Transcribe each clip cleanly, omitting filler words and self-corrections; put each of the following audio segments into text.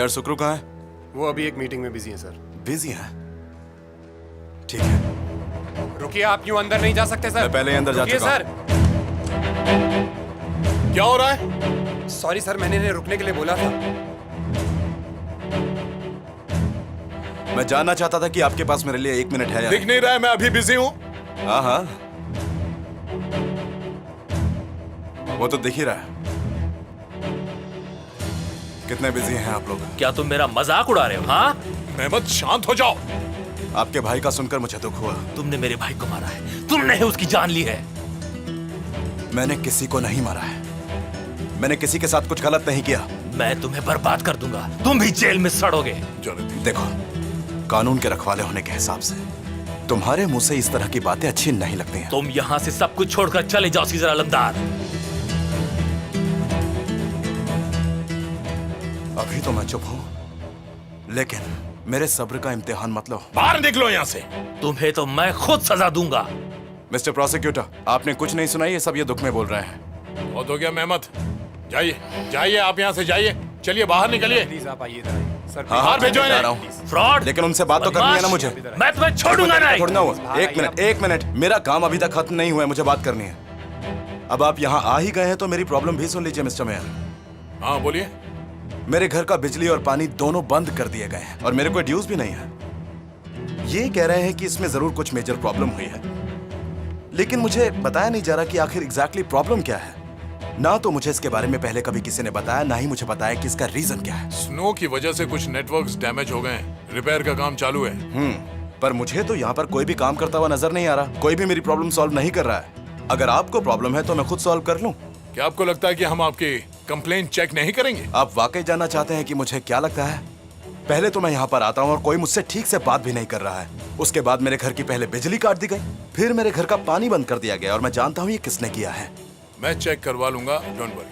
Mayor सुक्रू कहाँ है? वो अभी एक मीटिंग में बिजी है सर। बिजी है? ठीक है, रुकिए, आप यूं अंदर नहीं जा सकते सर। मैं पहले ही अंदर जा रुकिए चुका हूं। सर। क्या हो रहा है? सॉरी सर, मैंने इन्हें रुकने के लिए बोला था। मैं जानना चाहता था कि आपके पास मेरे लिए 1 मिनट है या दिख नहीं रहा है, मैं अभी बिजी हूँ। हाँ हाँ, वो तो दिख ही रहा है। कितने बिजी हैं आप लोग? क्या तुम मेरा मजाक उड़ा रहे हो? हाँ, मेहमत शांत हो जाओ। आपके भाई का सुनकर मुझे दुख हुआ। तुमने मेरे भाई को मारा है, तुमने उसकी जान ली है। मैंने किसी को नहीं मारा है, मैंने किसी के साथ कुछ गलत नहीं किया। मैं तुम्हें बर्बाद कर दूंगा, तुम भी जेल में सड़ोगे। देखो, कानून के रखवाले होने के हिसाब से तुम्हारे मुंह से इस तरह की बातें अच्छी नहीं लगती हैं। तुम यहाँ से सब कुछ छोड़कर चले जाओ सीजर आलमदार। अभी तो मैं चुप हूं, लेकिन मेरे सब्र का इम्तिहान मत लो। बाहर निकलो यहाँ से। तुम्हें तो मैं खुद सजा दूंगा। मिस्टर प्रोसिक्यूटर, आपने कुछ नहीं सुना, ये सब ये दुख में बोल रहे हैं। बहुत हो गया मेहमत, जाइए जाइए, आप यहाँ से जाइए, चलिए बाहर निकलिए। प्लीज आप आइए इधर आइए। सर हाँ, बाहर भेजो जा इन्हें। रहा हूं। फ्रॉड, लेकिन उनसे बात तो करनी है ना मुझे। मैं तुम्हें छोड़ूंगा नहीं। छोड़ना हुआ। एक मिनट, मेरा काम अभी तक खत्म नहीं हुआ है, मुझे बात करनी है। अब आप यहाँ आ ही गए हैं तो मेरी प्रॉब्लम भी सुन लीजिए मिस्टर मेयर। हाँ बोलिए। मेरे घर का बिजली और पानी दोनों बंद कर दिए गए हैं और मेरे कोई ड्यूज भी नहीं है। ये कह रहे हैं कि इसमें जरूर कुछ मेजर प्रॉब्लम हुई है, लेकिन मुझे बताया नहीं जा रहा कि आखिर एग्जैक्टली प्रॉब्लम क्या है। ना तो मुझे इसके बारे में पहले कभी किसी ने बताया, ना ही मुझे बताया कि इसका रीजन क्या है। स्नो की वजह से कुछ नेटवर्क्स डैमेज हो गए हैं, रिपेयर का काम चालू है। पर मुझे तो यहाँ पर कोई भी काम करता हुआ नजर नहीं आ रहा, कोई भी मेरी प्रॉब्लम सॉल्व नहीं कर रहा है। अगर आपको प्रॉब्लम है तो मैं खुद सॉल्व कर लूं। क्या आपको लगता है कि हम आपकी कंप्लेंट चेक नहीं करेंगे? आप वाकई जानना चाहते हैं कि मुझे क्या लगता है? पहले तो मैं यहाँ पर आता हूँ और कोई मुझसे ठीक से बात भी नहीं कर रहा है। उसके बाद मेरे घर की पहले बिजली काट दी गई, फिर मेरे घर का पानी बंद कर दिया गया और मैं जानता हूँ ये किसने किया है। मैं चेक करवा लूंगा, डोंट वरी।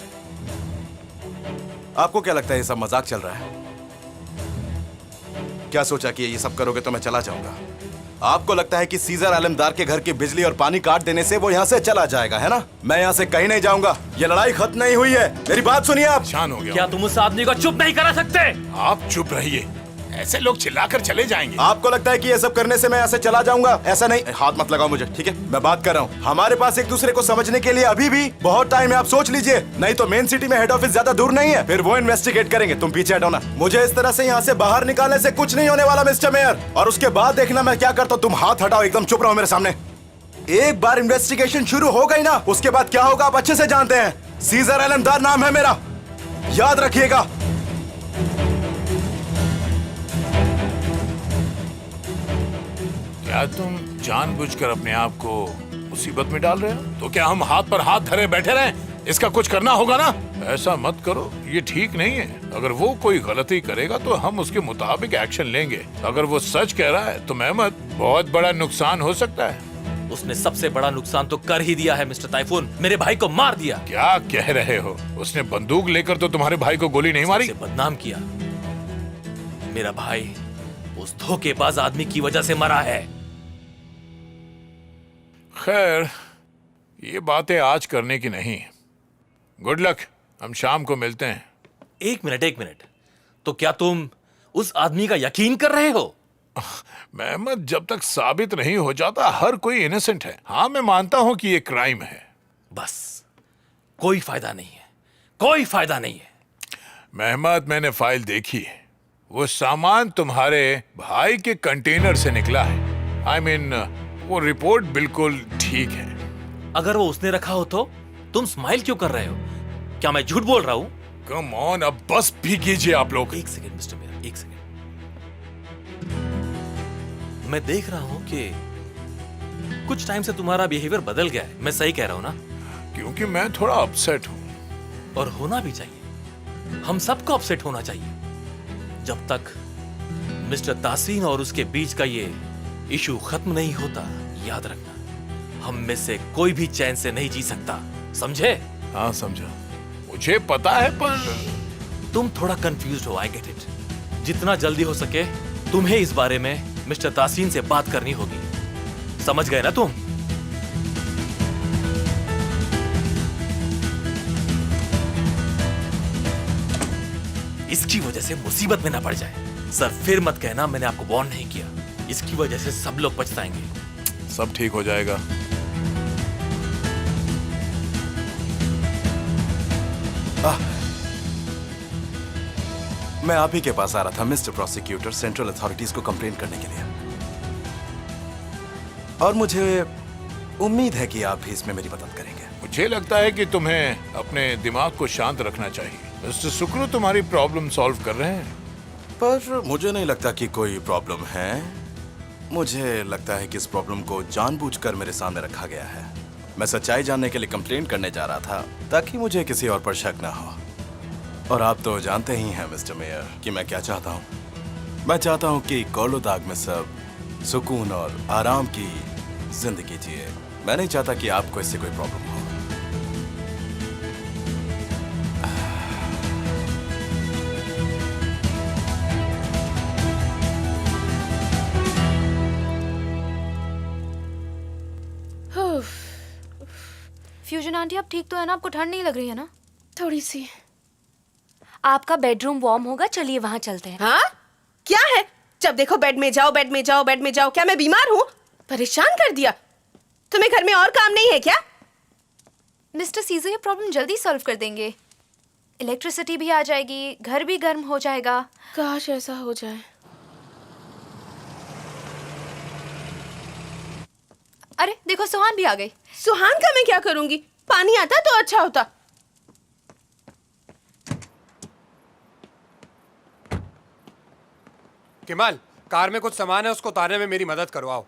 आपको क्या लगता है ये सब मजाक चल रहा है? क्या सोचा कि ये सब करोगे तो मैं चला जाऊंगा? आपको लगता है कि सीजर आलमदार के घर की बिजली और पानी काट देने से वो यहाँ से चला जाएगा, है ना? मैं यहाँ से कहीं नहीं जाऊंगा, ये लड़ाई खत्म नहीं हुई है। मेरी बात सुनिए आप। शान हो गया। क्या तुम उस आदमी को चुप नहीं करा सकते? आप चुप रहिए, ऐसे लोग चिल्लाकर चले जाएंगे। आपको लगता है कि ये सब करने से मैं ऐसे चला जाऊंगा? ऐसा नहीं। हाथ मत लगाओ मुझे, ठीक है? मैं बात कर रहा हूँ। हमारे पास एक दूसरे को समझने के लिए अभी भी बहुत टाइम है, आप सोच लीजिए। नहीं तो मेन सिटी में हेड ऑफिस ज्यादा दूर नहीं है, फिर वो इन्वेस्टिगेट करेंगे। तुम पीछे हटो ना। मुझे इस तरह से यहाँ से बाहर निकालने से कुछ नहीं होने वाला मिस्टर मेयर, और उसके बाद देखना मैं क्या करता हूँ। तुम हाथ हटाओ, एकदम चुप रहो मेरे सामने। एक बार इन्वेस्टिगेशन शुरू हो गई ना, उसके बाद क्या होगा आप अच्छे से जानते हैं। सीजर आलमदार नाम है मेरा, याद रखिएगा। क्या तुम जानबूझकर अपने आप को मुसीबत में डाल रहे हो? तो क्या हम हाथ पर हाथ धरे बैठे रहें? इसका कुछ करना होगा ना। ऐसा मत करो, ये ठीक नहीं है। अगर वो कोई गलती करेगा तो हम उसके मुताबिक एक्शन लेंगे। अगर वो सच कह रहा है तो मेहमत, बहुत बड़ा नुकसान हो सकता है। उसने सबसे बड़ा नुकसान तो कर ही दिया है मिस्टर ताइफून, मेरे भाई को मार दिया। क्या कह रहे हो? उसने बंदूक लेकर तो तुम्हारे भाई को गोली नहीं मारी? उसे बदनाम किया। मेरा भाई उस धोखेबाज आदमी की वजह से मरा है। खैर, ये बातें आज करने की नहीं। गुड लक, हम शाम को मिलते हैं। एक मिनट, तो क्या तुम उस आदमी का यकीन कर रहे हो? मेहमत, जब तक साबित नहीं हो जाता हर कोई इनोसेंट है। हाँ, मैं मानता हूं कि ये क्राइम है। बस कोई फायदा नहीं है, कोई फायदा नहीं है। मेहमत, मैंने फाइल देखी है। वो सामान तुम्हारे भाई के कंटेनर से निकला है। I mean, वो रिपोर्ट बिल्कुल ठीक है। अगर वो उसने रखा हो तो तुम स्माइल क्यों कर रहे हो? क्या मैं झूठ बोल रहा हूं? कम ऑन, अब बस भी कीजिए आप लोग। एक सेकेंड मिस्टर मेयर, एक सेकेंड। मैं देख रहा हूं कि कुछ टाइम से तुम्हारा बिहेवियर बदल गया है। मैं सही कह रहा हूं ना? क्योंकि मैं थोड़ा अपसेट हूं। और होना भी चाहिए, हम सबको अपसेट होना चाहिए। जब तक मिस्टर तासीन और उसके बीच का ये इशू खत्म नहीं होता, याद रखना, हम में से कोई भी चैन से नहीं जी सकता, समझे? हाँ समझा, मुझे पता है, पर तुम थोड़ा कंफ्यूज्ड हो। I get it. जितना जल्दी हो सके तुम्हें इस बारे में मिस्टर तासीन से बात करनी होगी, समझ गए ना तुम? इसकी वजह से मुसीबत में ना पड़ जाए। सर फिर मत कहना मैंने आपको वार्न नहीं किया। इसकी वजह से सब लोग पछताएंगे। सब ठीक हो जाएगा। मैं आप ही के पास आ रहा था मिस्टर प्रोसिक्यूटर, सेंट्रल अथॉरिटीज को कंप्लेन करने के लिए, और मुझे उम्मीद है कि आप भी इसमें मेरी मदद करेंगे। मुझे लगता है कि तुम्हें अपने दिमाग को शांत रखना चाहिए। मिस्टर सुक्रू तुम्हारी प्रॉब्लम सॉल्व कर रहे हैं। पर मुझे नहीं लगता कि कोई प्रॉब्लम है। मुझे लगता है कि इस प्रॉब्लम को जानबूझकर मेरे सामने रखा गया है। मैं सच्चाई जानने के लिए कंप्लेंट करने जा रहा था ताकि मुझे किसी और पर शक ना हो। और आप तो जानते ही हैं मिस्टर मेयर कि मैं क्या चाहता हूँ। मैं चाहता हूँ कि कोलोदाग में सब सुकून और आराम की जिंदगी जिए। मैं नहीं चाहता कि आपको इससे कोई प्रॉब्लम हो। फ्यूजन आंटी आप ठीक तो है ना? आपको ठंड नहीं लग रही है ना? थोड़ी सी। आपका बेडरूम वार्म होगा, चलिए वहां चलते हैं। हाँ क्या है, जब देखो बेड में जाओ बेड में जाओ बेड में जाओ। क्या मैं बीमार हूँ? परेशान कर दिया। तुम्हें घर में और काम नहीं है क्या? मिस्टर सीजर ये प्रॉब्लम जल्दी सॉल्व कर देंगे। इलेक्ट्रिसिटी भी आ जाएगी, घर भी गर्म हो जाएगा। काश ऐसा हो जाए। अरे देखो सुहान भी आ गई। सुहान का मैं क्या करूंगी? पानी आता तो अच्छा होता। केमाल, कार में कुछ सामान है, उसको उतारने में मेरी मदद करवाओ।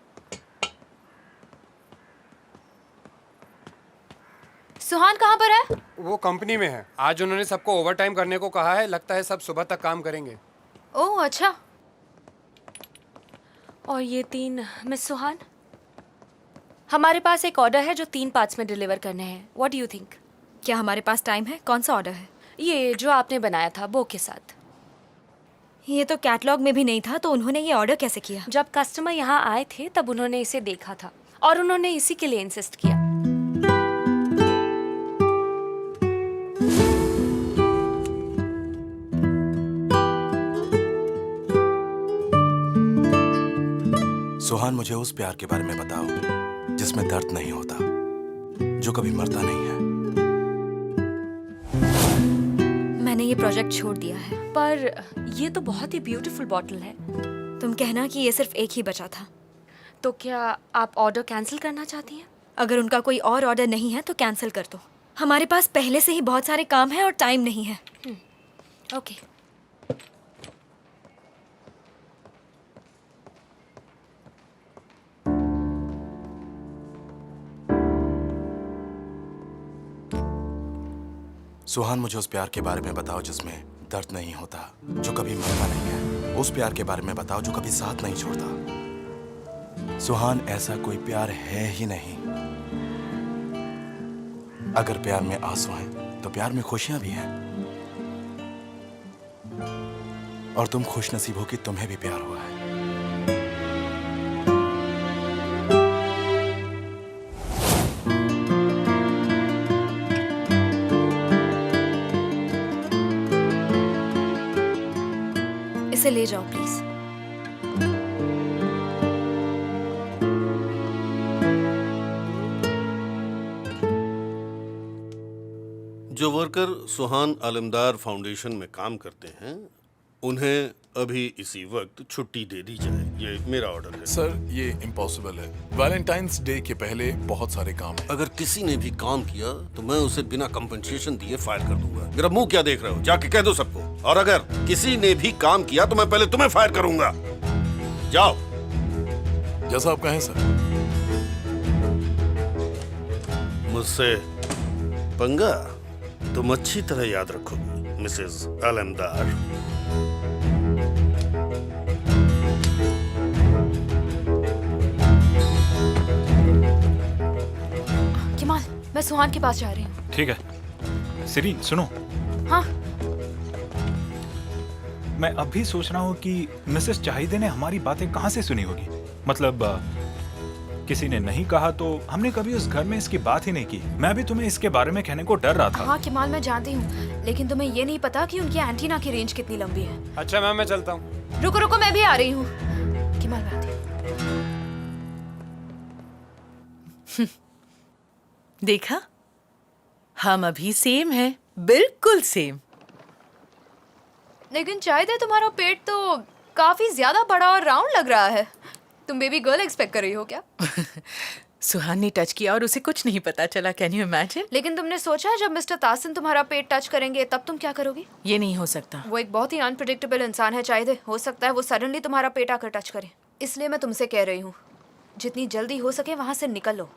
सुहान कहाँ पर है? वो कंपनी में है। आज उन्होंने सबको ओवरटाइम करने को कहा है। लगता है सब सुबह तक काम करेंगे। ओह अच्छा। और ये 3 मिस सुहान, हमारे पास एक ऑर्डर है जो 3 पार्ट्स में डिलीवर करने हैं। What do you think? क्या हमारे पास टाइम है? कौन सा ऑर्डर है? ये जो आपने बनाया था बो के साथ। ये तो कैटलॉग में भी नहीं था, तो उन्होंने ये ऑर्डर कैसे किया? जब कस्टमर यहाँ आए थे तब उन्होंने इसे देखा था और उन्होंने इसी के लिए इंसिस्ट किया। सुहान, मुझे उस प्यार के बारे में बताओ जिसमें दर्द नहीं होता, जो कभी मरता नहीं है। मैंने ये प्रोजेक्ट छोड़ दिया है। पर ये तो बहुत ही ब्यूटीफुल बॉटल है। तुम कहना कि ये सिर्फ एक ही बचा था। तो क्या आप ऑर्डर कैंसिल करना चाहती हैं? अगर उनका कोई और ऑर्डर नहीं है तो कैंसिल कर दो। हमारे पास पहले से ही बहुत सारे काम हैं और टाइम नहीं है। ओके। सुहान, मुझे उस प्यार के बारे में बताओ जिसमें दर्द नहीं होता, जो कभी मरता नहीं है। उस प्यार के बारे में बताओ जो कभी साथ नहीं छोड़ता। सुहान, ऐसा कोई प्यार है ही नहीं। अगर प्यार में आंसू हैं, तो प्यार में खुशियां भी हैं। और तुम खुशनसीब हो कि तुम्हें भी प्यार हुआ है। इसे ले जाओ प्लीज। जो वर्कर सुहान आलमदार फाउंडेशन में काम करते हैं उन्हें अभी इसी वक्त छुट्टी दे दी जाए। ये मेरा ऑर्डर है। सर ये इम्पॉसिबल है। वैलेंटाइंस डे के पहले बहुत सारे काम हैं। अगर किसी ने भी काम किया तो मैं उसे बिना कंपनसेशन दिए फायर कर दूंगा। मेरा मुंह क्या देख रहे हो? जाके कह दो सबको। और अगर किसी ने भी काम किया तो मैं पहले तुम्हें फायर करूंगा। जाओ। जैसा आप कहें सर। मुझसे पंगा तुम अच्छी तरह याद रखोगी मिसेस आलमदार। केमाल, मैं सुहान के पास जा रही हूँ। ठीक है। सिरीन सुनो, हाँ मैं अभी सोच रहा हूँ कि मिसेस चाहिदे ने हमारी बातें कहाँ से सुनी होगी। मतलब किसी ने नहीं कहा तो हमने कभी उस घर में इसकी बात ही नहीं की। मैं भी तुम्हें इसके बारे में कहने को डर रहा था। हाँ किमाल, मैं जानती हूँ, लेकिन तुम्हें ये नहीं पता कि उनकी एंटीना की रेंज कितनी लंबी है। अच्छा मैम, मैं चलता हूँ। रुको रुको, मैं भी आ रही हूँ। किमाल, मैं आती हूँ। देखा, हम अभी सेम हैं, बिल्कुल सेम। लेकिन शायद है तुम्हारा पेट तो काफी ज्यादा बड़ा और राउंड लग रहा है। तुम बेबी गर्ल एक्सपेक्ट कर रही हो क्या? सुहान ने टच किया और उसे कुछ नहीं पता चला। Can you imagine? लेकिन तुमने सोचा है जब मिस्टर तासिन तुम्हारा पेट टच करेंगे तब तुम क्या करोगी? ये नहीं हो सकता। वो एक बहुत ही अनप्रिडिक्टेबल इंसान है शायद, हो सकता है वो सडनली तुम्हारा पेट आकर टच करे। इसलिए मैं तुमसे कह रही हूँ, जितनी जल्दी हो सके वहाँ से निकल लो।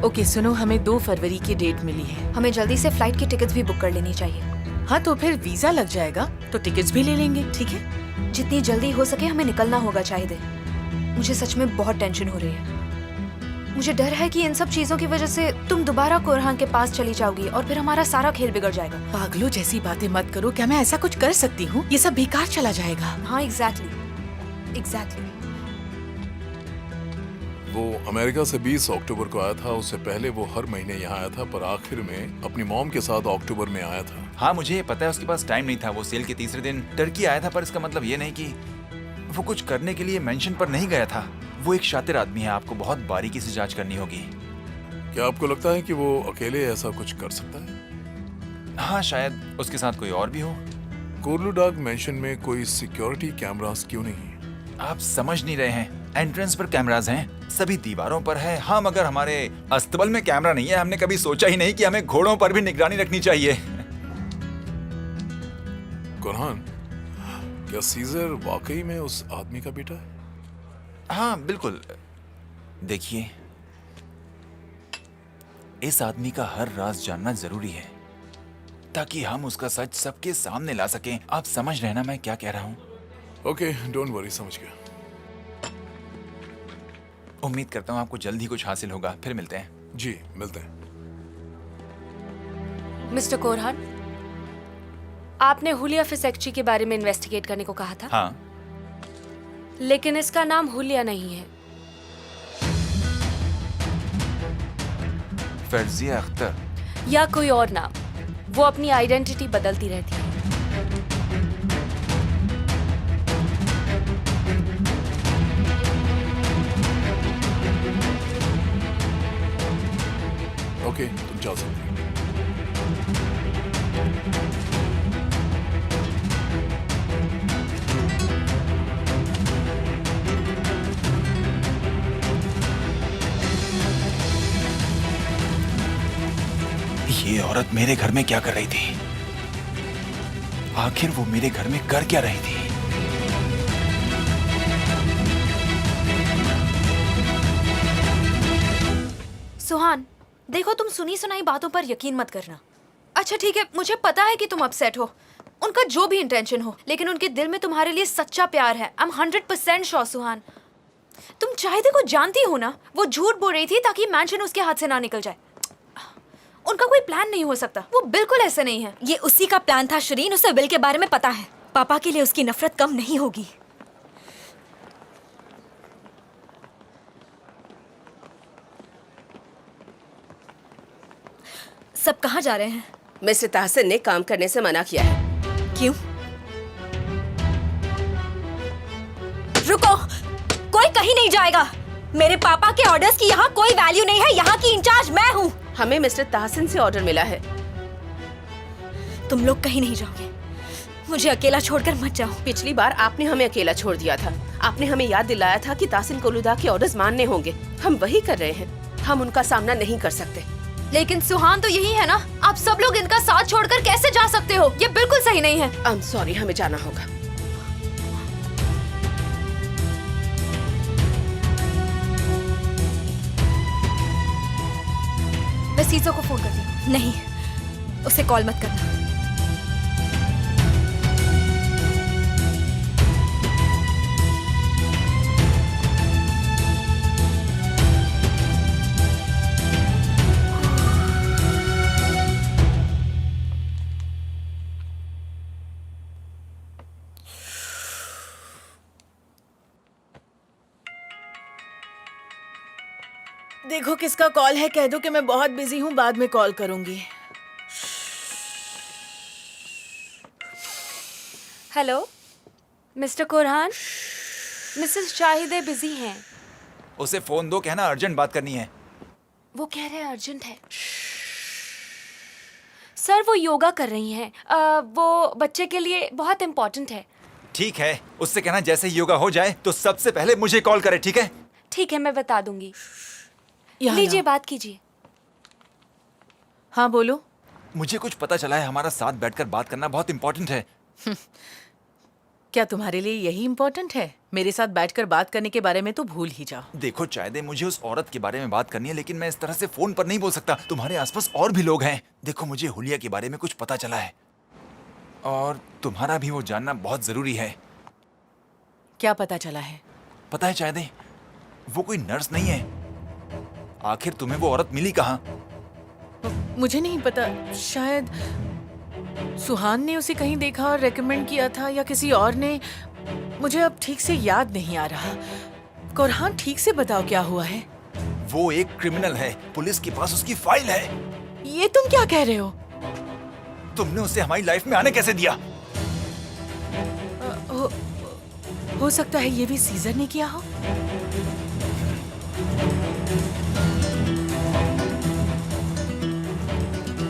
ओके सुनो, हमें 2 फरवरी की डेट मिली है। हमें जल्दी से फ्लाइट की टिकट्स भी बुक कर लेनी चाहिए। हाँ तो फिर वीजा लग जाएगा तो टिकट्स भी ले लेंगे, ठीक है? जितनी जल्दी हो सके हमें निकलना होगा शायद। मुझे सच में बहुत टेंशन हो रही है। मुझे डर है कि इन सब चीजों की वजह से तुम दोबारा कोरहान के पास चली जाओगी और फिर हमारा सारा खेल बिगड़ जाएगा। पागलों जैसी बातें मत करो। क्या मैं ऐसा कुछ कर सकती हूँ? ये सब बेकार चला जाएगा। हाँ एग्जैक्टली। वो अमेरिका से 20 अक्टूबर को आया था। उससे पहले वो हर महीने यहाँ आया था, पर आखिर में अपनी मॉम के साथ अक्टूबर में आया था। हाँ मुझे ये पता है, उसके पास टाइम नहीं था। वो सेल के तीसरे दिन टर्की आया था, पर इसका मतलब ये नहीं कि वो कुछ करने के लिए मेंशन पर नहीं गया था। वो एक शातिर आदमी है, आपको बहुत बारीकी से जांच करनी होगी। क्या आपको लगता है कि वो अकेले ऐसा कुछ कर सकता है? हाँ शायद उसके साथ कोई और भी हो। कोर्लुडाग मेंशन में कोई सिक्योरिटी कैमरास क्यों नहीं है? आप समझ नहीं रहे हैं। एंट्रेंस पर कैमरास हैं, सभी दीवारों पर है। हाँ मगर हमारे अस्तबल में कैमरा नहीं है। हमने कभी सोचा ही नहीं कि हमें घोड़ों पर भी निगरानी रखनी चाहिए। कोरहान, क्या सीजर वाकई में उस आदमी का बेटा है? हाँ बिल्कुल। देखिए, इस आदमी का हर राज जानना जरूरी है ताकि हम उसका सच सबके सामने ला सकें। आप समझ रहे ना मैं क्या कह रहा हूँ? ओके, डोंट वरी, समझ गया। उम्मीद करता हूँ आपको जल्द ही कुछ हासिल होगा। फिर मिलते हैं। जी मिलते हैं। मिस्टर कोरहान, आपने हुलिया फिसेक्ची के बारे में इन्वेस्टिगेट करने को कहा था। हाँ लेकिन इसका नाम हुलिया नहीं है। फर्जिया अख्तर या कोई और नाम। वो अपनी आइडेंटिटी बदलती रहती है। ओके, तुम जा सकते हो। ये औरत मेरे घर में क्या कर रही थी? आखिर वो मेरे घर में कर क्या रही थी? सुहान, देखो तुम सुनी सुनाई बातों पर यकीन मत करना। अच्छा ठीक है, मुझे पता है कि तुम अपसेट हो, उनका जो भी इंटेंशन हो, लेकिन उनके दिल में तुम्हारे लिए सच्चा प्यार है। आई एम 100% श्योर सुहान। तुम चाहते को जानती हो ना, वो झूठ बोल रही थी ताकि मैंशन उसके हाथ से ना निकल जाए। उनका कोई प्लान नहीं हो सकता, वो बिल्कुल ऐसे नहीं है। ये उसी का प्लान था शरीन, उसे विल के बारे में पता है। पापा के लिए उसकी नफरत कम नहीं होगी। सब कहाँ जा रहे हैं? मिस्टर ताहसिन ने काम करने से मना किया है। क्यों? रुको, कोई कहीं नहीं जाएगा। मेरे पापा के ऑर्डर्स की यहाँ कोई वैल्यू नहीं है। यहाँ की इंचार्ज मैं हूँ। हमें मिस्टर ताहसिन से ऑर्डर मिला है। तुम लोग कहीं नहीं जाओगे। मुझे अकेला छोड़कर मत जाओ। पिछली बार आपने हमें अकेला छोड़ दिया था। आपने हमें याद दिलाया था कि ताहसिन कोलुदाग के ऑर्डर्स मानने होंगे। हम वही कर रहे हैं। हम उनका सामना नहीं कर सकते। लेकिन सुहान तो यही है ना, आप सब लोग इनका साथ छोड़कर कैसे जा सकते हो? ये बिल्कुल सही नहीं है। आई एम सॉरी, हमें जाना होगा। मैं सीजो को फोन करती हूँ। नहीं, उसे कॉल मत करना। देखो किसका कॉल है, कह दो कि मैं बहुत बिजी हूँ, बाद में कॉल करूंगी। हेलो मिस्टर कोरहान, मिसेस शाहिदे बिजी हैं। उसे फोन दो, कहना अर्जेंट बात करनी है। वो कह रहे हैं अर्जेंट है। सर वो योगा कर रही हैं। वो बच्चे के लिए बहुत इम्पोर्टेंट है। ठीक है, उससे कहना जैसे ही योगा हो जाए तो सबसे पहले मुझे कॉल करे, ठीक है? ठीक है, मैं बता दूंगी। यहाँ लीजिए, लाओ। बात कीजिए। हाँ बोलो। मुझे कुछ पता चला है, हमारा साथ बैठकर बात करना बहुत इंपॉर्टेंट है। क्या तुम्हारे लिए यही इम्पोर्टेंट है? मेरे साथ बैठकर बात करने के बारे में तो भूल ही जाओ। देखो चाहते, मुझे उस औरत के बारे में बात करनी है, लेकिन मैं इस तरह से फोन पर नहीं बोल सकता। तुम्हारे आसपास और भी लोग हैं। देखो मुझे हुलिया के बारे में कुछ पता चला है और तुम्हारा भी वो जानना बहुत जरूरी है। क्या पता चला है? पता है चाहते, वो कोई नर्स नहीं है। आखिर तुम्हें वो औरत मिली कहाँ? मुझे नहीं पता, शायद सुहान ने उसे कहीं देखा और रेकमेंड किया था, या किसी और ने। मुझे अब ठीक से याद नहीं आ रहा। कोरहान, ठीक से बताओ क्या हुआ है? वो एक क्रिमिनल है, पुलिस के पास उसकी फाइल है। ये तुम क्या कह रहे हो? तुमने उसे हमारी लाइफ में आने कैसे दिया? हो सकता है ये भी सीजर ने किया हो।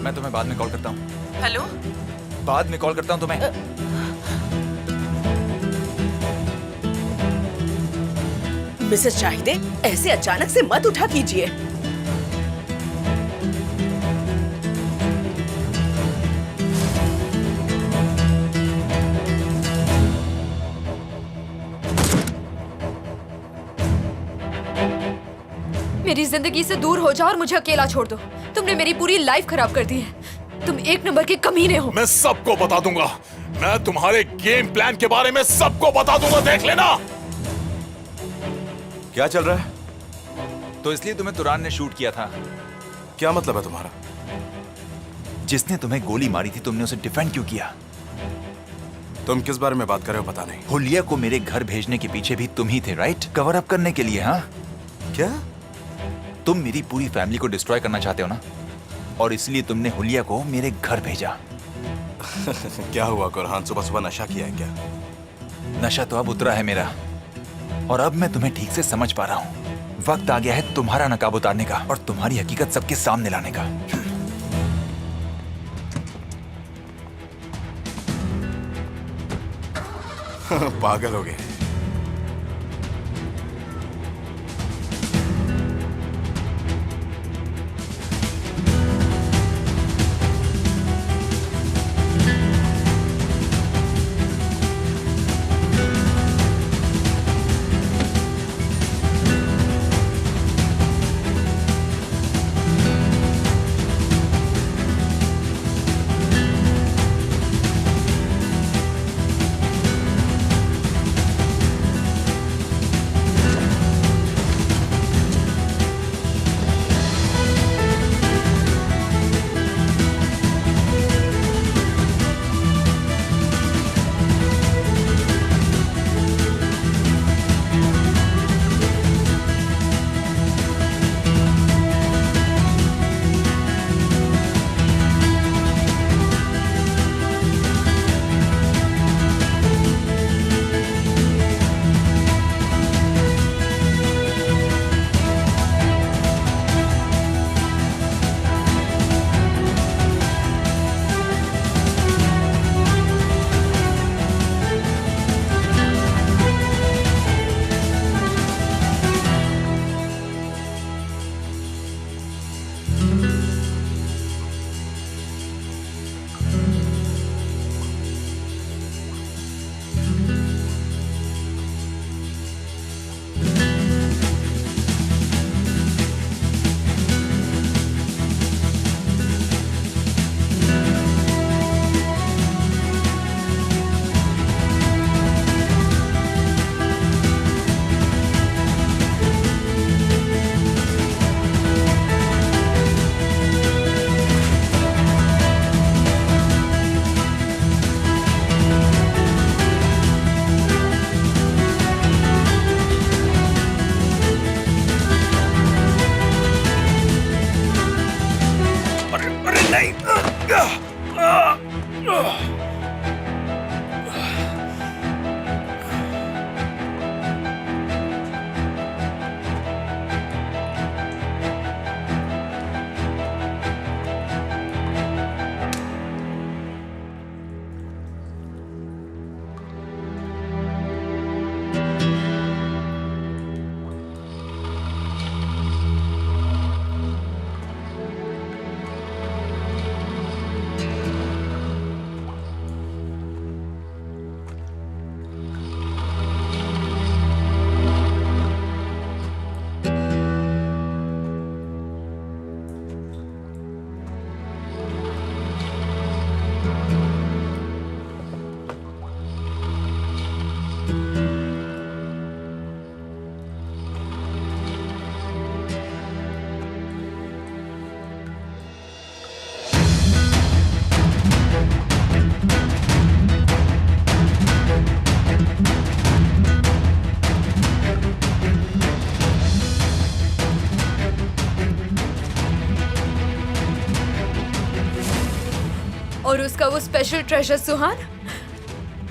मैं तुम्हें बाद में कॉल करता हूँ। हेलो, बाद में कॉल करता हूँ तुम्हें। मिसेस शाहिदे, ऐसे अचानक से मत उठा कीजिए। मेरी जिंदगी से दूर हो जाओ और मुझे अकेला छोड़ दो। तुमने मेरी पूरी लाइफ खराब कर दी है। तुम एक नंबर के कमीने हो। मैं सबको बता दूंगा। मैं तुम्हारे गेम प्लान के बारे में सबको बता दूंगा, देख लेना। क्या चल रहा है? तो इसलिए तुम्हें तुरान ने शूट किया था? क्या मतलब है तुम्हारा? जिसने तुम्हें गोली मारी थी, तुमने उसे डिफेंड क्यों किया? तुम किस बारे में बात कर रहे हो पता नहीं। हुलिया को मेरे घर भेजने के पीछे भी तुम ही थे, राइट? कवर अप करने के लिए, हाँ? क्या? तुम मेरी पूरी फैमिली को डिस्ट्रॉय करना चाहते हो ना, और इसलिए तुमने हुलिया को मेरे घर भेजा। क्या हुआ कोरहान, सुबह सुबह नशा किया है क्या? नशा तो अब उतरा है मेरा, और अब मैं तुम्हें ठीक से समझ पा रहा हूँ। वक्त आ गया है तुम्हारा नकाब उतारने का और तुम्हारी हकीकत सबके सामने लाने का। पागल हो गए। और उसका वो स्पेशल ट्रेजर सुहान,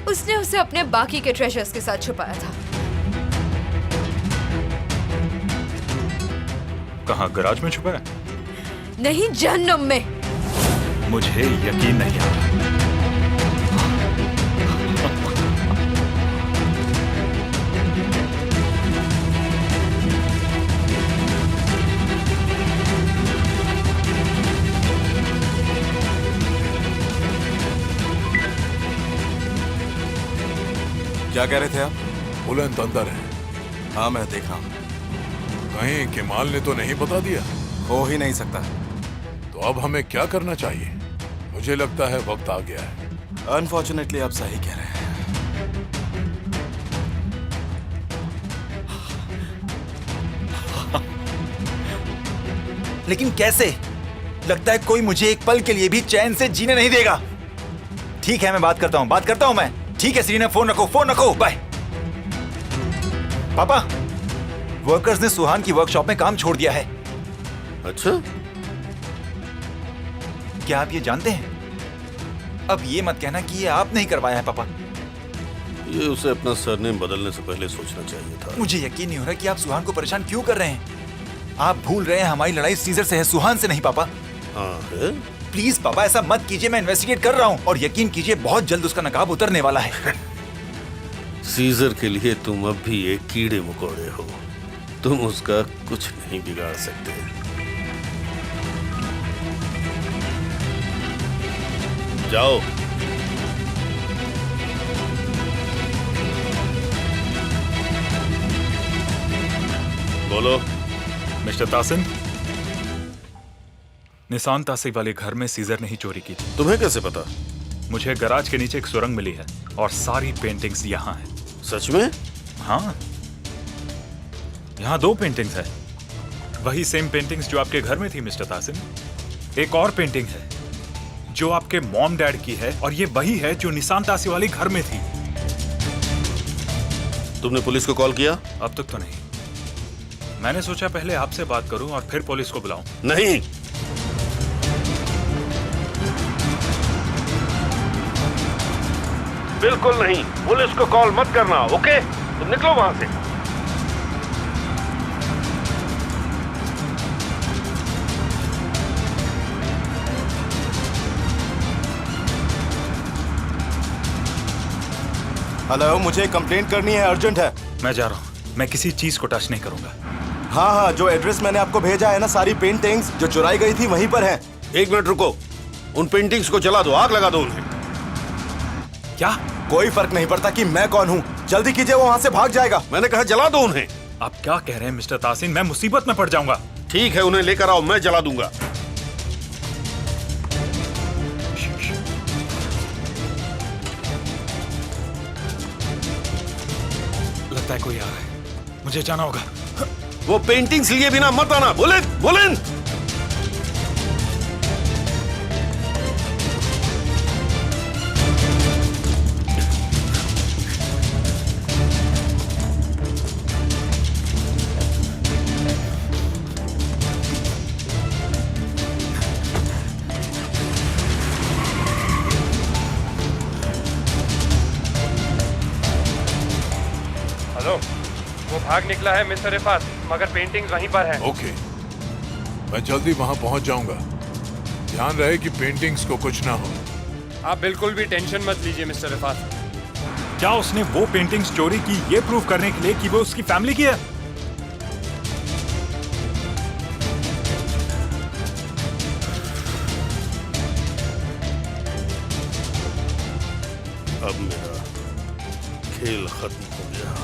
उसने उसे अपने बाकी के ट्रेजर्स के साथ छुपाया था। कहाँ, गराज में छुपा है? नहीं, जहन्नुम में। मुझे यकीन नहीं आ रहा। क्या कह रहे थे आप? बुलंद अंदर है। हाँ मैं देख रहा हूँ। कहीं केमाल ने तो नहीं बता दिया? हो ही नहीं सकता। तो अब हमें क्या करना चाहिए? मुझे लगता है वक्त आ गया है। अनफॉर्चुनेटली आप सही कह रहे हैं। लेकिन कैसे? लगता है कोई मुझे एक पल के लिए भी चैन से जीने नहीं देगा। ठीक है, मैं बात करता हूँ मैं। ठीक है सीरीना, फोन रखो, बाय। पापा, वर्कर्स ने सुहान की वर्कशॉप में काम छोड़ दिया है। अच्छा, क्या आप ये जानते हैं? अब ये मत कहना कि ये आपने ही करवाया है पापा। ये उसे अपना सरनेम बदलने से पहले सोचना चाहिए था। मुझे यकीन नहीं हो रहा कि आप सुहान को परेशान क्यों कर रहे हैं। आप भूल रहे हैं हमारी लड़ाई सीजर से है, सुहान से नहीं पापा। हाँ है? प्लीज पापा ऐसा मत कीजिए, मैं इन्वेस्टिगेट कर रहा हूँ और यकीन कीजिए बहुत जल्द उसका नकाब उतरने वाला है। सीजर के लिए तुम अब भी एक कीड़े मकोड़े हो। तुम उसका कुछ नहीं बिगाड़ सकते। जाओ। बोलो। मिस्टर तासिन, निशान तासी वाले घर में सीजर ने ही चोरी की थी। तुम्हें कैसे पता? मुझे गराज के नीचे एक सुरंग मिली है और सारी पेंटिंग्स यहाँ हैं। सच में? हाँ, यहाँ 2 पेंटिंग्स है। वही सेम पेंटिंग्स जो आपके घर में थी मिस्टर तासिन। एक और पेंटिंग है जो आपके मॉम डैड की है और ये वही है जो निशान तासी वाले घर में थी। तुमने पुलिस को कॉल किया? अब तक तो नहीं। मैंने सोचा पहले आपसे बात करूं और फिर पुलिस को बुलाऊं। नहीं, बिल्कुल नहीं। पुलिस को कॉल मत करना, ओके? तुम निकलो वहां से। हेलो, मुझे कंप्लेंट करनी है, अर्जेंट है। मैं जा रहा हूँ, मैं किसी चीज को टच नहीं करूंगा। हाँ, जो एड्रेस मैंने आपको भेजा है ना, सारी पेंटिंग्स जो चुराई गई थी वहीं पर हैं। 1 मिनट रुको, उन पेंटिंग्स को जला दो, आग लगा दो उन्हें। क्या? कोई फर्क नहीं पड़ता कि मैं कौन हूँ। जल्दी कीजिए, वो वहाँ से भाग जाएगा। मैंने कहा जला दो उन्हें। आप क्या कह रहे हैं मिस्टर तासिन? मैं मुसीबत में पड़ जाऊंगा। ठीक है, उन्हें लेकर आओ, मैं जला दूंगा। लगता है कोई आ रहा है, मुझे जाना होगा। वो पेंटिंग्स लिए बिना मत आना। बुलेट। हेलो, वो भाग निकला है मिस्टर रिफात, मगर पेंटिंग्स वहीं पर है। ओके, मैं जल्दी वहां पहुंच जाऊंगा। ध्यान रहे कि पेंटिंग्स को कुछ ना हो। आप बिल्कुल भी टेंशन मत लीजिए मिस्टर रिफात। क्या उसने वो पेंटिंग्स चोरी की ये प्रूव करने के लिए कि वो उसकी फैमिली की है? अब मेरा खेल खत्म हो गया।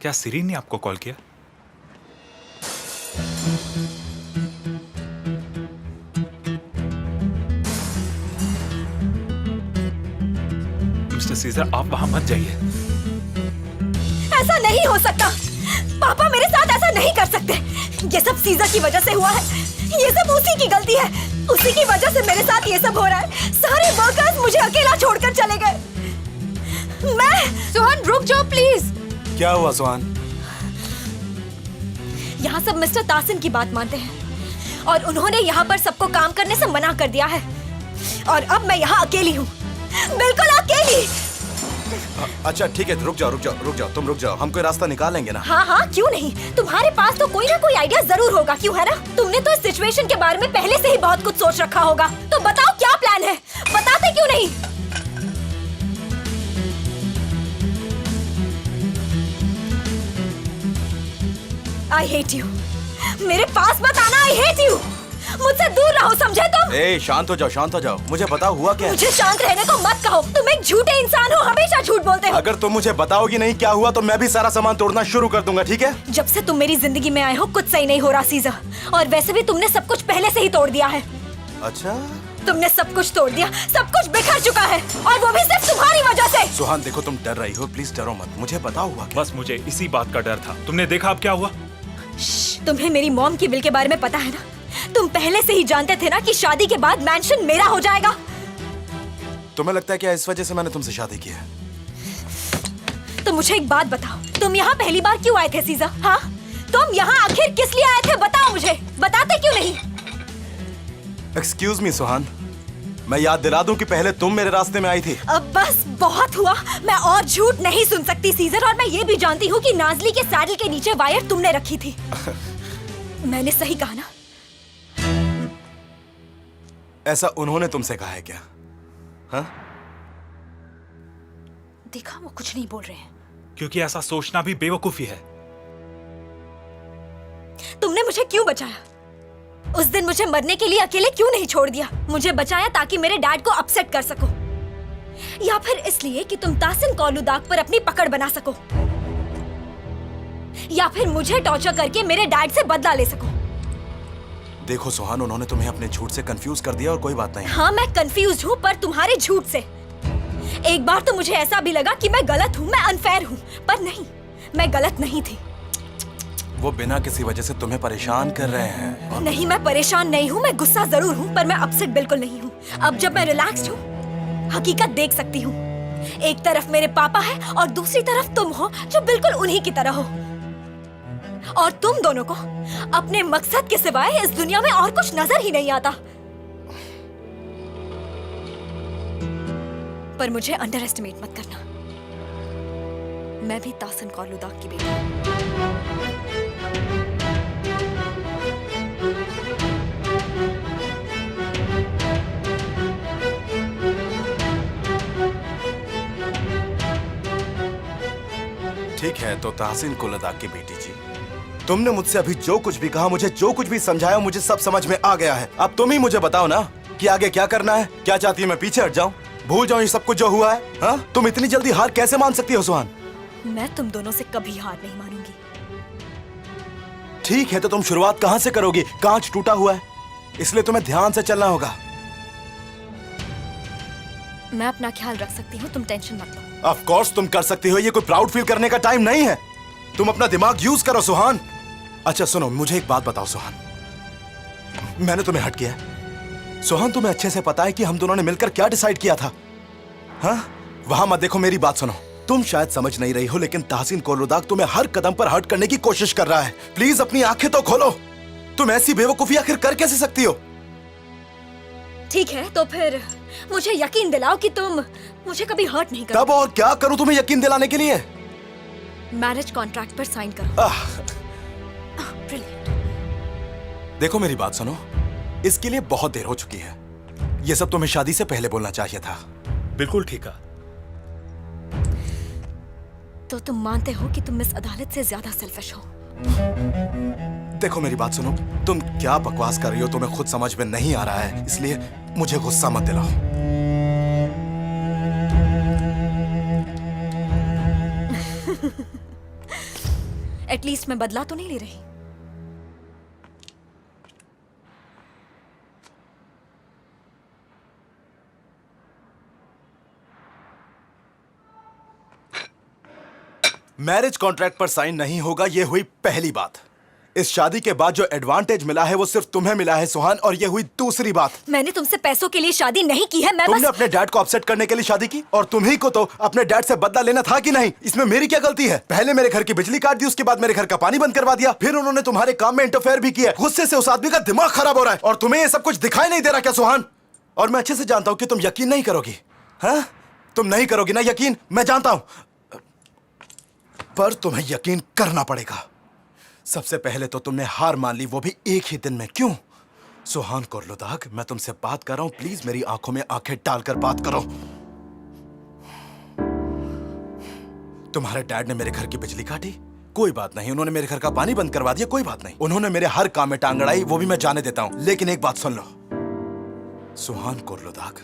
क्या सिरीन ने आपको कॉल किया? मिस्टर मिसेस सीजर, आप वहां मत जाइए। ऐसा नहीं हो सकता। पापा मेरे साथ ऐसा नहीं कर सकते। ये सब सीजर की वजह से हुआ है। ये सब उसी की गलती है। उसी की वजह से मेरे साथ ये सब हो रहा है। सारे वर्कर्स मुझे अकेला छोड़कर चले गए। मैं सुहान रुक जाओ प्लीज। क्या हुआ सुहान? यहाँ सब मिस्टर तासिन की बात मानते हैं और उन्होंने यहाँ पर सबको काम करने से मना कर दिया है और अब मैं यहाँ अकेली हूँ, बिल्कुल अकेली। अच्छा ठीक है, रुक जाओ, तुम रुक जाओ, हम कोई रास्ता निकालेंगे ना। हाँ हाँ क्यों नहीं, तुम्हारे पास तो कोई ना कोई आइडिया जरूर होगा, क्यों है ना? तुमने तो इस सिचुएशन के बारे में पहले से ही बहुत कुछ सोच रखा होगा। तो बताओ क्या प्लान है, बताते क्यों नहीं? I hate you। मेरे पास मत आना, I hate you। मुझसे दूर रहो, समझे तुम? ए, शांत हो जाओ। मुझे बताओ हुआ क्या है? मुझे शांत रहने को मत कहो। तुम एक झूठे इंसान हो, हमेशा झूठ बोलते हो। अगर तुम मुझे बताओगी नहीं क्या हुआ तो मैं भी सारा सामान तोड़ना शुरू कर दूंगा, ठीक है? जब से तुम मेरी जिंदगी में आए हो कुछ सही नहीं हो रहा सीजर, और वैसे भी तुमने सब कुछ पहले से ही तोड़ दिया है। अच्छा, तुमने सब कुछ तोड़ दिया, सब कुछ बिखर चुका है, और वो भी सिर्फ तुम्हारी वजह से। सुहान देखो, तुम डर रही हो, प्लीज डरो मत, मुझे बताओ हुआ क्या? बस मुझे इसी बात का डर था। तुमने देखा अब क्या हुआ? तुम्हें मेरी मॉम की विल के बारे में पता है ना? तुम पहले से ही जानते थे ना कि शादी के बाद मैंशन मेरा हो जाएगा। तुम्हें लगता है क्या इस वजह से मैंने तुमसे शादी की है? तो मुझे एक बात बताओ, तुम यहाँ पहली बार क्यों आए थे सीजर? हाँ, तुम यहाँ आखिर किस लिए आए थे? बताओ मुझे, बताते क्यों नहीं? एक्सक्यूज मी सुहान, मैं याद दिला दूं कि पहले तुम मेरे रास्ते में आई थी। अब बस बहुत हुआ, मैं और झूठ नहीं सुन सकती सीजर, और मैं ये भी जानती हूँ कि नाजली के सैडल के नीचे वायर तुमने रखी थी। मैंने सही कहा ना? ऐसा उन्होंने तुमसे कहा है क्या? हाँ? देखा, वो कुछ नहीं बोल रहे हैं। क्योंकि ऐसा सोचना भी बेवकूफी है। तुमने मुझे क्यों बचाया? उस दिन मुझे मरने के लिए अकेले क्यों नहीं छोड़ दिया? मुझे बचाया ताकि मेरे डैड को अपसेट कर सको, या फिर इसलिए कि तुम तासिन कौलुदाग पर अपनी पकड़ बना सको, या फिर मुझे टॉर्चर करके मेरे डैड से बदला ले सको? देखो सुहान, उन्होंने तुम्हें अपने झूठ से कंफ्यूज कर दिया और कोई बात नहीं। हाँ, मैं कंफ्यूज हूँ, पर तुम्हारे झूठ से। एक बार तो मुझे ऐसा भी लगा कि मैं गलत हूँ, मैं अनफेयर हूँ, पर नहीं, मैं गलत नहीं थी। वो बिना किसी वजह से तुम्हें परेशान कर रहे हैं। नहीं, मैं परेशान नहीं हूँ, मैं गुस्सा जरूर हूँ, पर मैं अपसेट बिल्कुल नहीं हूँ। अब जब मैं रिलैक्स्ड हूँ, हकीकत देख सकती हूँ। एक तरफ मेरे पापा है और दूसरी तरफ तुम हो, जो बिल्कुल उन्हीं की तरह हो। और तुम दोनों को अपने मकसद के सिवाय इस दुनिया में और कुछ नजर ही नहीं आता। पर मुझे अंडर एस्टिमेट मत करना, मैं भी तासिन कौलुदाग की बेटी हूँ। ठीक है, तो ताहसीन कौलुदाग की बेटी जी, तुमने मुझसे अभी जो कुछ भी कहा, मुझे जो कुछ भी समझाया, मुझे सब समझ में आ गया है। अब तुम ही मुझे बताओ ना कि आगे क्या करना है। क्या चाहती है मैं पीछे हट जाऊं, भूल जाऊं ये सब कुछ जो हुआ है? हाँ, तुम इतनी जल्दी हार कैसे मान सकती हो सुहान? मैं तुम दोनों से कभी हार नहीं मानूंगी। ठीक है, तो तुम शुरुआत कहां से करोगी? कांच टूटा हुआ है, इसलिए तुम्हें ध्यान से चलना होगा। मैं अपना ख्याल रख सकती हूँ, तुम टेंशन मत लो। ऑफ कोर्स तुम कर सकती हो, ये कोई प्राउड फील करने का टाइम नहीं है। तुम अपना दिमाग यूज करो सुहान। अच्छा सुनो, मुझे एक बात बताओ सुहान, मैंने तुम्हें हट किया सुहान? तुम्हें अच्छे से पता है कि हम दोनों ने मिलकर क्या डिसाइड किया था? हाँ, वहां मत देखो, मेरी बात सुनो। तुम शायद समझ नहीं रही हो, लेकिन ताहसीन कौलुदाग तुम्हें हर कदम पर हर्ट करने की कोशिश कर रहा है। प्लीज अपनी आंखें तो खोलो। तुम ऐसी बेवकूफी आखिर कर कैसे सकती हो? ठीक है, तो फिर मुझे यकीन दिलाओ कि तुम मुझे कभी हर्ट नहीं करोगे। तब और क्या करूं तुम्हें यकीन दिलाने के लिए? मैरिज कॉन्ट्रैक्ट पर साइन करो। ब्रिलियंट। देखो मेरी बात सुनो, इसके लिए बहुत देर हो चुकी है। ये सब तुम्हें शादी से पहले बोलना चाहिए था। बिल्कुल ठीक है। तो तुम मानते हो कि तुम इस अदालत से ज्यादा सेल्फिश हो? देखो मेरी बात सुनो, तुम क्या बकवास कर रही हो तुम्हें खुद समझ में नहीं आ रहा है, इसलिए मुझे गुस्सा मत दिलाओ। एटलीस्ट मैं बदला तो नहीं ले रही। मैरिज कॉन्ट्रैक्ट पर साइन नहीं होगा, ये हुई पहली बात। इस शादी के बाद जो एडवांटेज मिला है वो सिर्फ तुम्हें मिला है सुहान, और ये हुई दूसरी बात। मैंने तुमसे पैसों के लिए शादी नहीं की है, मैं तुमने बस... अपने डैड को अपसेट करने के लिए शादी की, और तुम्ही को तो अपने डैड से बदला लेना था कि नहीं? इसमें मेरी क्या गलती है? पहले मेरे घर की बिजली काट दी, उसके बाद मेरे घर का पानी बंद करवा दिया, फिर उन्होंने तुम्हारे काम में इंटरफेयर भी किया। गुस्से से उस आदमी का दिमाग खराब हो रहा है, और तुम्हें ये सब कुछ दिखाई नहीं दे रहा क्या सुहान? और मैं अच्छे से जानता हूं कि तुम यकीन नहीं करोगी। हाँ, तुम नहीं करोगी ना यकीन, मैं जानता हूं, पर तुम्हें यकीन करना पड़ेगा। सबसे पहले तो तुमने हार मान ली, वो भी एक ही दिन में। क्यों? सुहान कुर्लुदाग, मैं तुमसे बात कर रहा हूं, प्लीज मेरी आंखों में आंखें डालकर बात करो। तुम्हारे डैड ने मेरे घर की बिजली काटी, कोई बात नहीं। उन्होंने मेरे घर का पानी बंद करवा दिया, कोई बात नहीं। उन्होंने मेरे हर काम में टांग अड़ाई, वो भी मैं जाने देता हूं। लेकिन एक बात सुन लो सुहान कुर्लुदाग,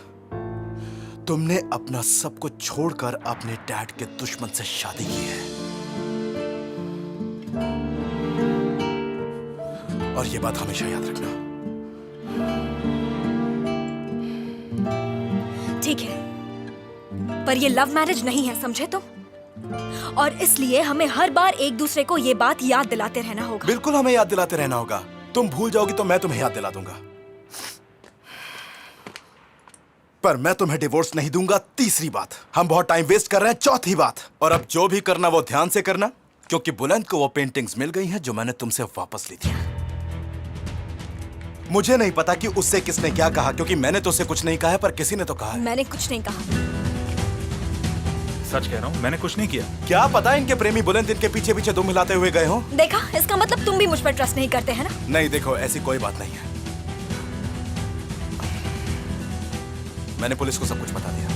तुमने अपना सब कुछ छोड़कर अपने डैड के दुश्मन से शादी की है, और ये बात हमेशा याद रखना। ठीक है, पर ये लव मैरिज नहीं है, समझे तुम? और इसलिए हमें हर बार एक दूसरे को ये बात याद दिलाते रहना होगा। बिल्कुल, हमें याद दिलाते रहना होगा। तुम भूल जाओगी तो मैं तुम्हें याद दिला दूंगा, पर मैं तुम्हें डिवोर्स नहीं दूंगा। तीसरी बात, हम बहुत टाइम वेस्ट कर रहे हैं। चौथी बात, और अब जो भी करना वो ध्यान से करना, क्योंकि बुलंद को वो पेंटिंग्स मिल गई हैं जो मैंने तुमसे वापस ली थी। मुझे नहीं पता कि उससे किसने क्या कहा, क्योंकि मैंने तो उसे कुछ नहीं कहा है, पर किसी ने तो कहा है। मैंने कुछ नहीं कहा। सच कह रहा हूँ, मैंने कुछ नहीं किया। क्या पता इनके प्रेमी बुलंद इनके पीछे पीछे दुम हिलाते हुए गए हो। देखा, इसका मतलब तुम भी मुझ पर ट्रस्ट नहीं करते हैं ना? नहीं, देखो ऐसी कोई बात नहीं है। मैंने पुलिस को सब कुछ बता दिया।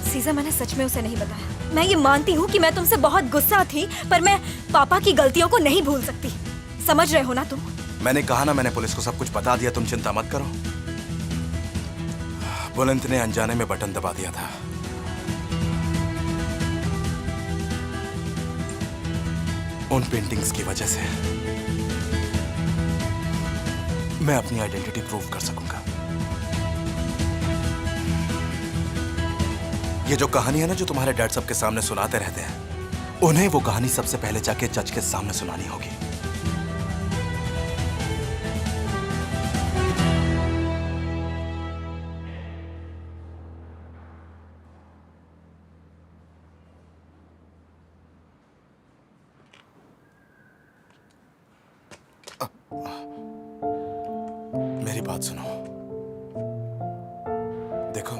सीज़ा, मैंने सच में उसे नहीं बताया। मैं ये मानती हूँ कि मैं तुमसे बहुत गुस्सा थी, पर मैं पापा की गलतियों को नहीं भूल सकती। समझ रहे हो ना तुम? मैंने कहा ना, मैंने पुलिस को सब कुछ बता दिया, तुम चिंता मत करो। बुलंद ने अनजाने में बटन दबा दिया था। उन पेंटिंग्स की वजह से मैं अपनी आइडेंटिटी प्रूव कर सकूंगा। ये जो कहानी है ना, जो तुम्हारे डैड सबके सामने सुनाते रहते हैं, उन्हें वो कहानी सबसे पहले जाके जज के सामने सुनानी होगी। मेरी बात सुनो, देखो,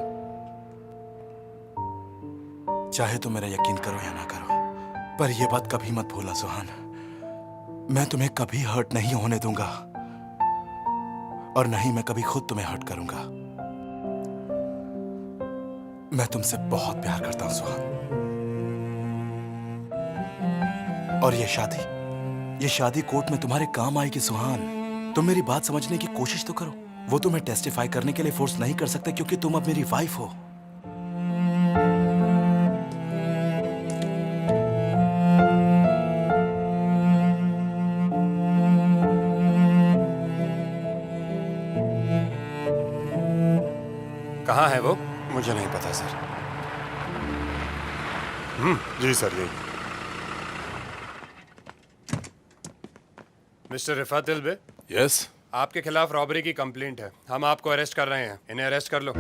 चाहे तो मेरा यकीन करो या ना करो, पर यह बात कभी मत भूलना सुहान, मैं तुम्हें कभी हर्ट नहीं होने दूंगा, और नहीं मैं कभी खुद तुम्हें हर्ट करूंगा। मैं तुमसे बहुत प्यार करता हूं सुहान, और ये शादी कोर्ट में तुम्हारे काम आएगी सुहान। तुम मेरी बात समझने की कोशिश तो करो। वो तुम्हें टेस्टिफाई करने के लिए फोर्स नहीं कर सकते, क्योंकि तुम अब मेरी वाइफ हो। कहाँ है वो? मुझे नहीं पता सर। जी सर, यही। मिस्टर रिफात दिलबे, यस, आपके खिलाफ रॉबरी की कंप्लेंट है। हम आपको अरेस्ट कर रहे हैं, इन्हें अरेस्ट कर लो।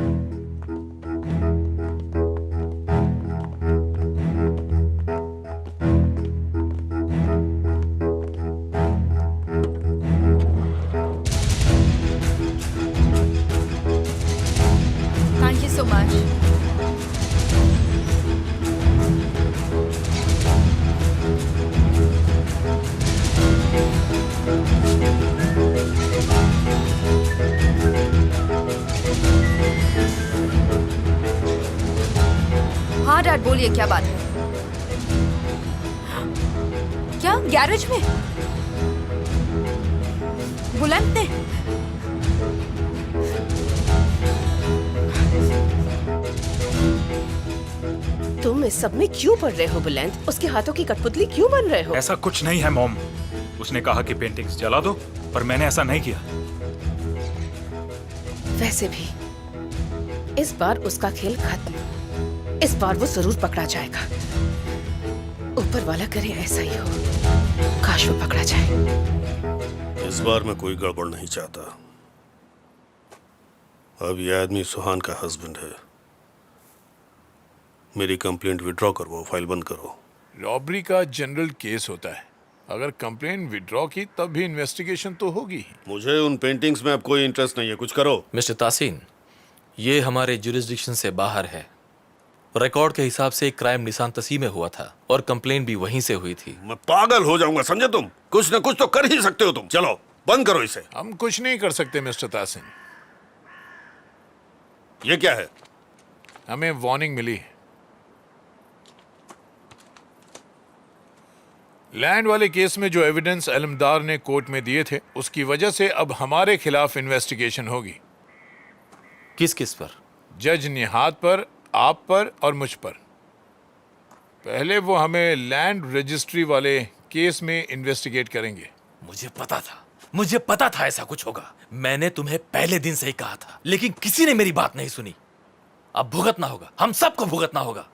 Thank you so much. हाँ डैड, बोलिए क्या बात है? क्या गैरेज में बुलंद ने? तुम इस सब में क्यों पड़ रहे हो बुलंद? उसके हाथों की कठपुतली क्यों बन रहे हो? ऐसा कुछ नहीं है मॉम। उसने कहा कि पेंटिंग्स जला दो, पर मैंने ऐसा नहीं किया। वैसे भी इस बार उसका खेल खत्म। इस बार वो जरूर पकड़ा जाएगा। ऊपर वाला करे ऐसा ही हो। काश वो पकड़ा जाए। इस बार मैं कोई गड़बड़ नहीं चाहता। अब यह आदमी सुहान का हस्बैंड है। मेरी कंप्लेंट विड्रॉ करवाओ, फाइल बंद करो। रॉबरी का जनरल केस होता है, अगर कंप्लेन विड्रॉ की तब भी इन्वेस्टिगेशन तो होगी ही। मुझे उन पेंटिंग्स में अब कोई इंटरेस्ट नहीं है, कुछ करो। मिस्टर तासीन, ये हमारे जुरिस्डिक्शन से बाहर है। रिकॉर्ड के हिसाब से एक क्राइम निशान तसी में हुआ था और कंप्लेन भी वहीं से हुई थी। मैं पागल हो जाऊंगा, समझे तुम? कुछ न कुछ तो कर ही सकते हो तुम। चलो बंद करो इसे। हम कुछ नहीं कर सकते मिस्टर तासिन। ये क्या है? हमें वार्निंग मिली है। लैंड वाले केस में जो एविडेंस अलमदार ने कोर्ट में दिए थे, उसकी वजह से अब हमारे खिलाफ इन्वेस्टिगेशन होगी। किस किस पर? जज निहात पर, आप पर और मुझ पर। पहले वो हमें लैंड रजिस्ट्री वाले केस में इन्वेस्टिगेट करेंगे। मुझे पता था ऐसा कुछ होगा। मैंने तुम्हें पहले दिन से ही कहा था, लेकिन किसी ने मेरी बात नहीं सुनी। अब भुगतना होगा, हम सबको भुगतना होगा।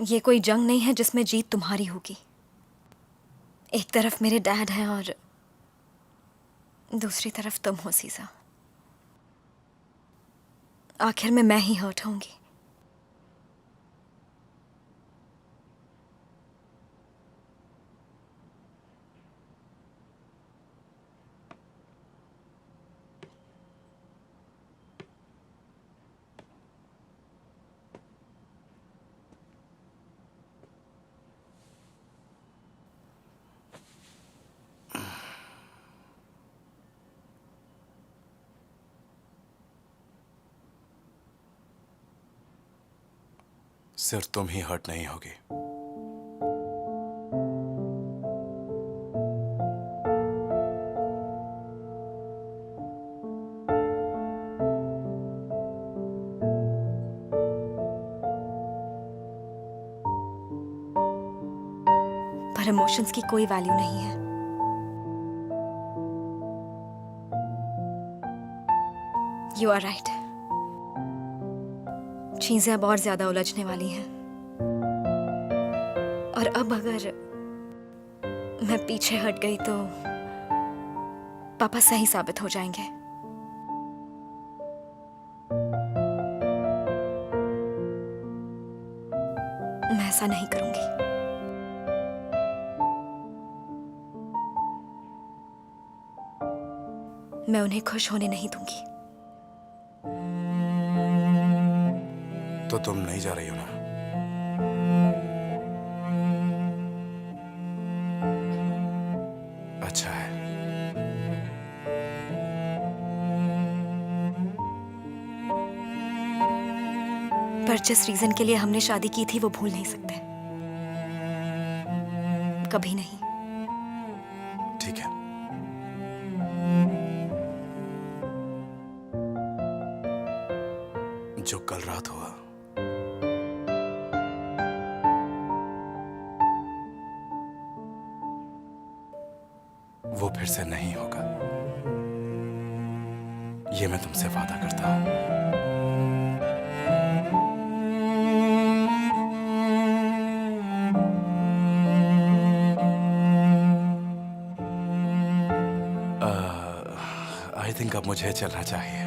ये कोई जंग नहीं है जिसमें जीत तुम्हारी होगी। एक तरफ मेरे डैड हैं और दूसरी तरफ तुम हो सीसा। आखिर में मैं ही हर्ट होंगी। सिर्फ तुम ही हर्ट नहीं होगी। पर इमोशंस की कोई वैल्यू नहीं है। You are right. चीजें अब और ज्यादा उलझने वाली हैं। और अब अगर मैं पीछे हट गई तो पापा सही साबित हो जाएंगे। मैं ऐसा नहीं करूंगी। मैं उन्हें खुश होने नहीं दूंगी। तो तुम नहीं जा रही हो ना? अच्छा है। पर जिस रीजन के लिए हमने शादी की थी वो भूल नहीं सकते। कभी नहीं। ठीक है। जो कल रात हुआ वो फिर से नहीं होगा, ये मैं तुमसे वादा करता हूं। आई थिंक अब मुझे चलना चाहिए।